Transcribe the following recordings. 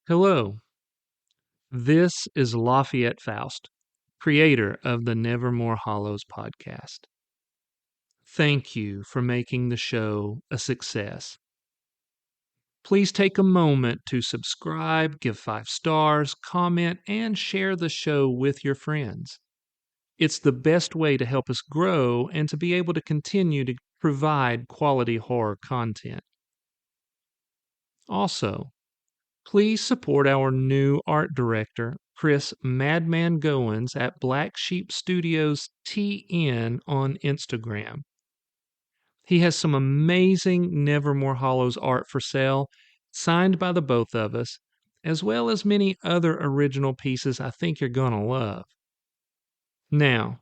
Hello, this is Lafayette Faust, creator of the Nevermore Hollows podcast. Thank you for making the show a success. Please take a moment to subscribe, give 5 stars, comment, and share the show with your friends. It's the best way to help us grow and to be able to continue to provide quality horror content. Also, please support our new art director, Chris Madman Goins at Black Sheep Studios TN on Instagram. He has some amazing Nevermore Hollows art for sale, signed by the both of us, as well as many other original pieces I think you're going to love. Now,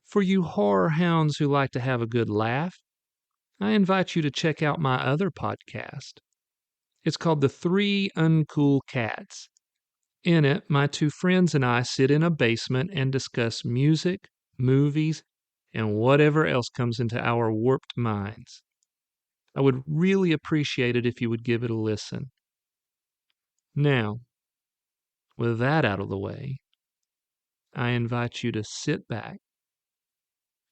for you horror hounds who like to have a good laugh, I invite you to check out my other podcast. It's called The 3 Uncool Cats. In it, my 2 friends and I sit in a basement and discuss music, movies, and whatever else comes into our warped minds. I would really appreciate it if you would give it a listen. Now, with that out of the way, I invite you to sit back,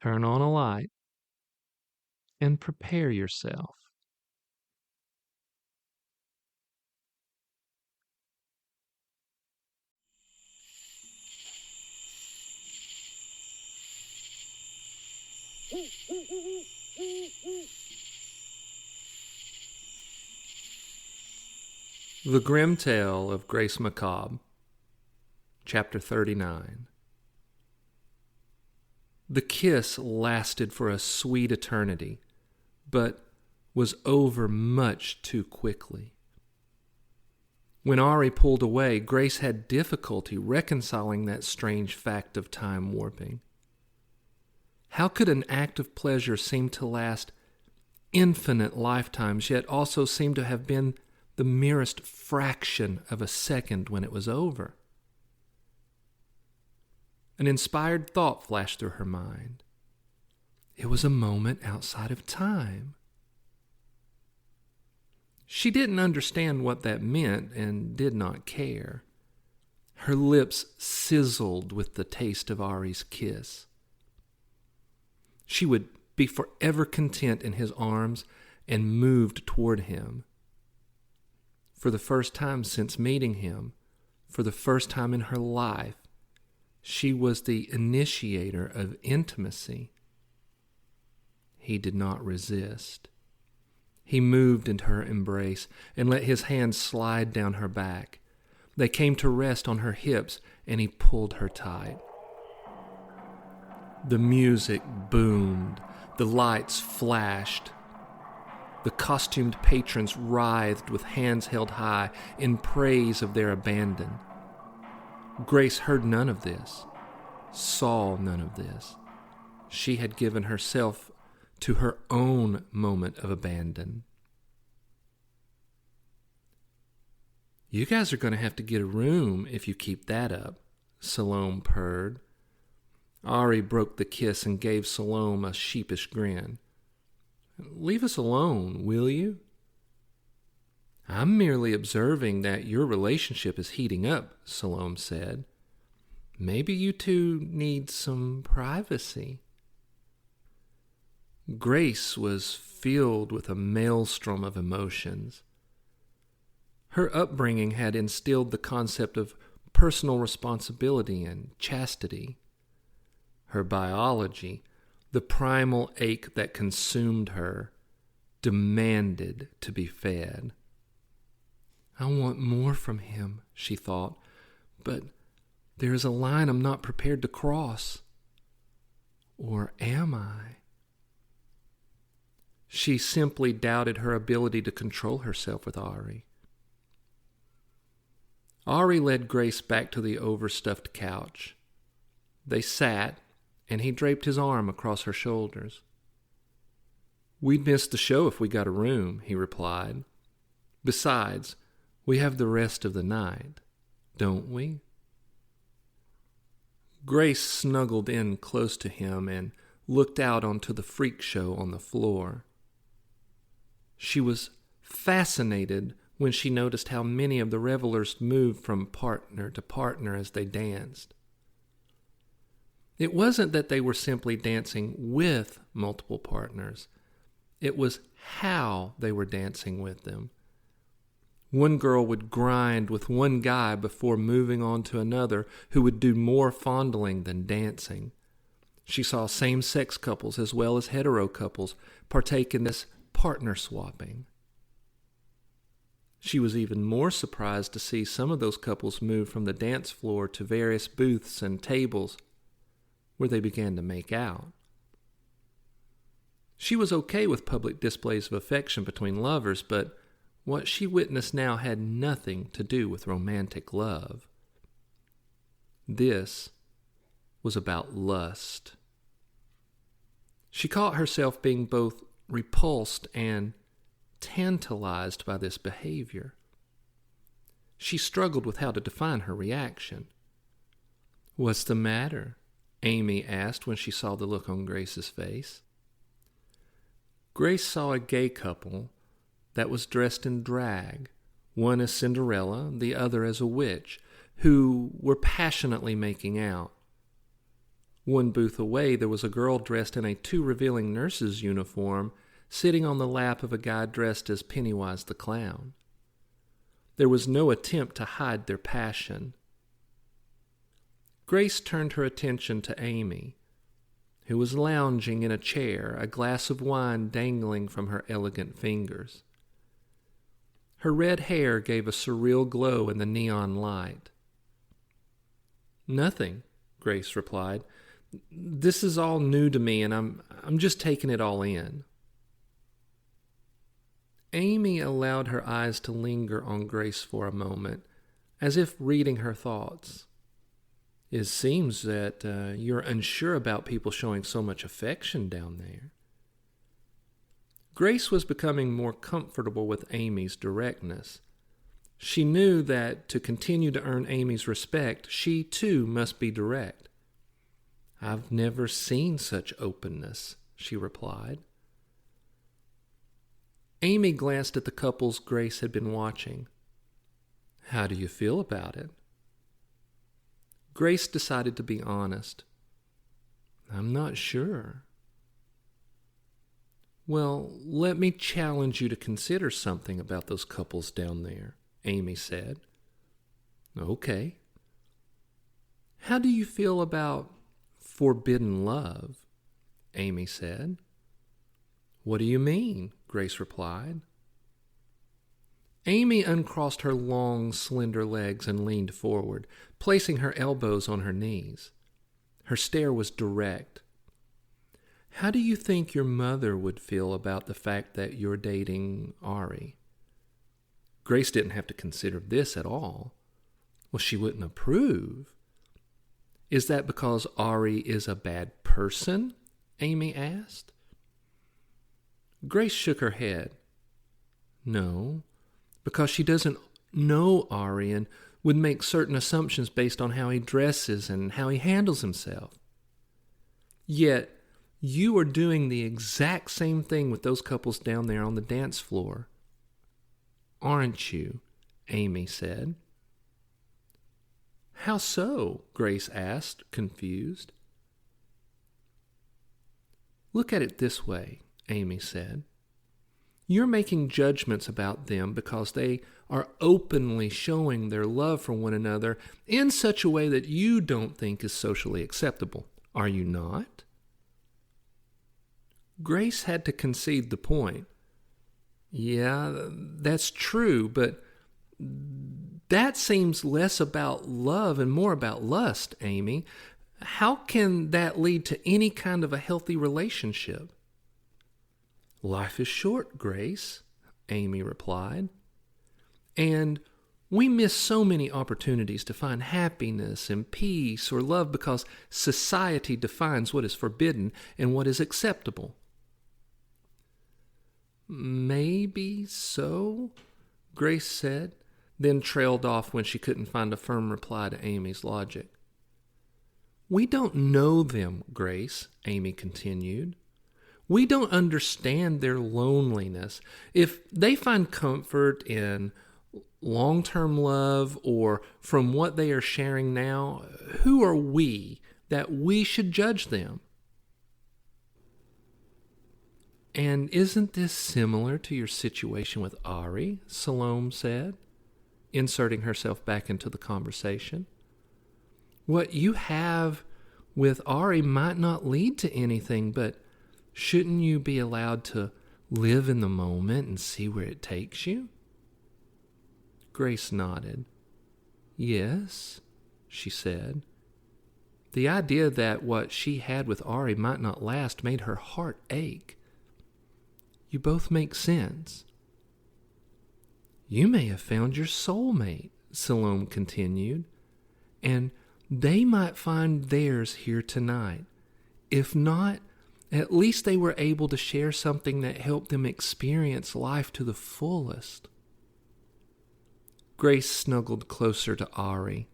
turn on a light, and prepare yourself. The Grim Tale of Grace Macabre, Chapter 39. The kiss lasted for a sweet eternity, but was over much too quickly. When Ari pulled away, Grace had difficulty reconciling that strange fact of time warping. How could an act of pleasure seem to last infinite lifetimes, yet also seem to have been the merest fraction of a second when it was over? An inspired thought flashed through her mind. It was a moment outside of time. She didn't understand what that meant and did not care. Her lips sizzled with the taste of Ari's kiss. She would be forever content in his arms and moved toward him. For the first time since meeting him, for the first time in her life, she was the initiator of intimacy. He did not resist. He moved into her embrace and let his hands slide down her back. They came to rest on her hips, and he pulled her tight. The music boomed. The lights flashed. The costumed patrons writhed with hands held high in praise of their abandon. Grace heard none of this, saw none of this. She had given herself to her own moment of abandon. "You guys are going to have to get a room if you keep that up," Salome purred. Ari broke the kiss and gave Salome a sheepish grin. "Leave us alone, will you?" "I'm merely observing that your relationship is heating up," Salome said. "Maybe you two need some privacy." Grace was filled with a maelstrom of emotions. Her upbringing had instilled the concept of personal responsibility and chastity. Her biology, the primal ache that consumed her, demanded to be fed. "I want more from him," she thought, "but there is a line I'm not prepared to cross. Or am I?" She simply doubted her ability to control herself with Ari. Ari led Grace back to the overstuffed couch. They sat, and he draped his arm across her shoulders. "We'd miss the show if we got a room," he replied. "Besides, we have the rest of the night, don't we?" Grace snuggled in close to him and looked out onto the freak show on the floor. She was fascinated when she noticed how many of the revelers moved from partner to partner as they danced. It wasn't that they were simply dancing with multiple partners. It was how they were dancing with them. One girl would grind with one guy before moving on to another who would do more fondling than dancing. She saw same-sex couples as well as hetero couples partake in this partner swapping. She was even more surprised to see some of those couples move from the dance floor to various booths and tables where they began to make out. She was okay with public displays of affection between lovers, but what she witnessed now had nothing to do with romantic love. This was about lust. She caught herself being both repulsed and tantalized by this behavior. She struggled with how to define her reaction. "What's the matter?" Amy asked when she saw the look on Grace's face. Grace saw a gay couple that was dressed in drag, one as Cinderella, the other as a witch, who were passionately making out. One booth away, there was a girl dressed in a too revealing nurse's uniform, sitting on the lap of a guy dressed as Pennywise the Clown. There was no attempt to hide their passion. Grace turned her attention to Amy, who was lounging in a chair, a glass of wine dangling from her elegant fingers. Her red hair gave a surreal glow in the neon light. "Nothing," Grace replied. "This is all new to me, and I'm just taking it all in." Amy allowed her eyes to linger on Grace for a moment, as if reading her thoughts. "It seems that you're unsure about people showing so much affection down there." Grace was becoming more comfortable with Amy's directness. She knew that to continue to earn Amy's respect, she too must be direct. "I've never seen such openness," she replied. Amy glanced at the couples Grace had been watching. "How do you feel about it?" Grace decided to be honest. "I'm not sure." "Well, let me challenge you to consider something about those couples down there," Amy said. "Okay." "How do you feel about forbidden love?" Amy said. "What do you mean?" Grace replied. Amy uncrossed her long, slender legs and leaned forward, placing her elbows on her knees. Her stare was direct. "How do you think your mother would feel about the fact that you're dating Ari?" Grace didn't have to consider this at all. "Well, she wouldn't approve." "Is that because Ari is a bad person?" Amy asked. Grace shook her head. "No, because she doesn't know Ari and would make certain assumptions based on how he dresses and how he handles himself. Yet, you are doing the exact same thing with those couples down there on the dance floor, aren't you?" Amy said. "How so?" Grace asked, confused. "Look at it this way," Amy said. "You're making judgments about them because they are openly showing their love for one another in such a way that you don't think is socially acceptable, are you not?" Grace had to concede the point. "Yeah, that's true, but that seems less about love and more about lust, Amy. How can that lead to any kind of a healthy relationship?" "Life is short, Grace," Amy replied. "And we miss so many opportunities to find happiness and peace or love because society defines what is forbidden and what is acceptable." "Maybe so," Grace said, then trailed off when she couldn't find a firm reply to Amy's logic. "We don't know them, Grace," Amy continued. "We don't understand their loneliness. If they find comfort in long-term love or from what they are sharing now, who are we that we should judge them? And isn't this similar to your situation with Ari? Salome said, inserting herself back into the conversation. What you have with Ari might not lead to anything, but shouldn't you be allowed to live in the moment and see where it takes you? Grace nodded. Yes, she said. The idea that what she had with Ari might not last made her heart ache. You both make sense. You may have found your soulmate, Salome continued, and they might find theirs here tonight. If not, at least they were able to share something that helped them experience life to the fullest. Grace snuggled closer to Ari,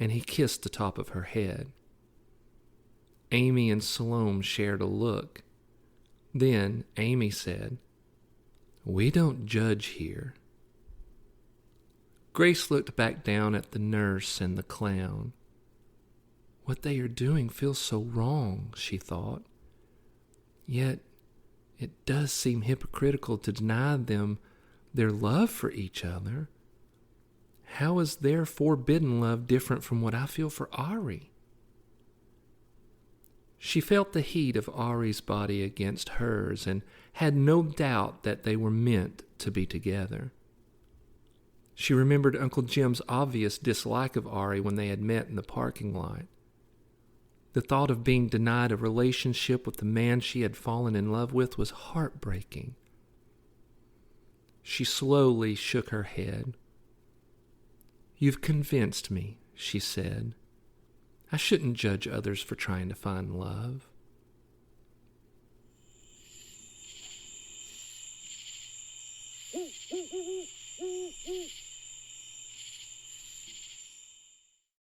and he kissed the top of her head. Amy and Salome shared a look. Then Amy said, "We don't judge here." Grace looked back down at the nurse and the clown. What they are doing feels so wrong, she thought. Yet it does seem hypocritical to deny them their love for each other. How is their forbidden love different from what I feel for Ari? She felt the heat of Ari's body against hers and had no doubt that they were meant to be together. She remembered Uncle Jim's obvious dislike of Ari when they had met in the parking lot. The thought of being denied a relationship with the man she had fallen in love with was heartbreaking. She slowly shook her head. "You've convinced me," she said. "I shouldn't judge others for trying to find love."